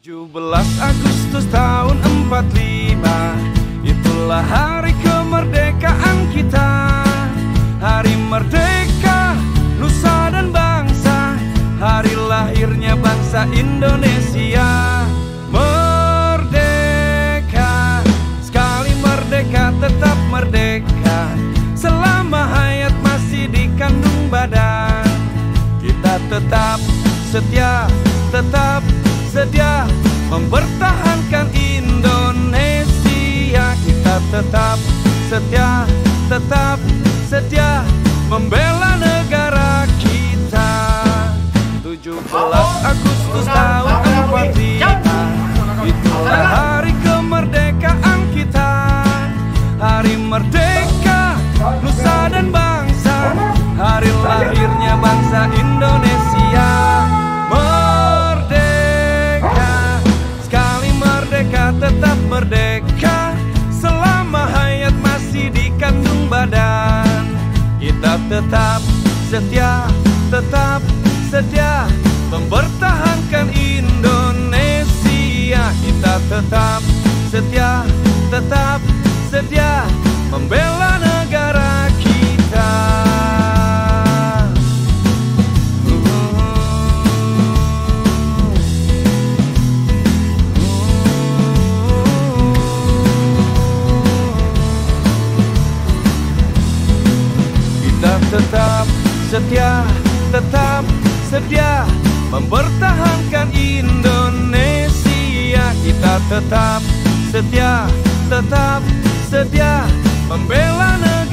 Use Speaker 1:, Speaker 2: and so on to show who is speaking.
Speaker 1: 17 Agustus tahun 45, itulah hari kemerdekaan kita. Hari merdeka, nusa dan bangsa, hari lahirnya bangsa Indonesia. Merdeka, sekali merdeka tetap merdeka, selama hayat masih di kandung badan. Kita tetap setia, tetap sedia mempertahankan Indonesia. Kita tetap setia, tetap sedia membela negara kita. 17 Agustus tahun 45, itulah hari kemerdekaan kita. Hari merdeka, nusa dan bangsa, hari lahirnya bangsa Indonesia. Tetap merdeka, selama hayat masih di kandung badan. Kita tetap setia, tetap sedia mempertahankan Indonesia. Kita tetap setia, tetap sedia membela negara kita. Tetap setia, tetap sedia mempertahankan Indonesia. Kita tetap setia, tetap sedia membela negara.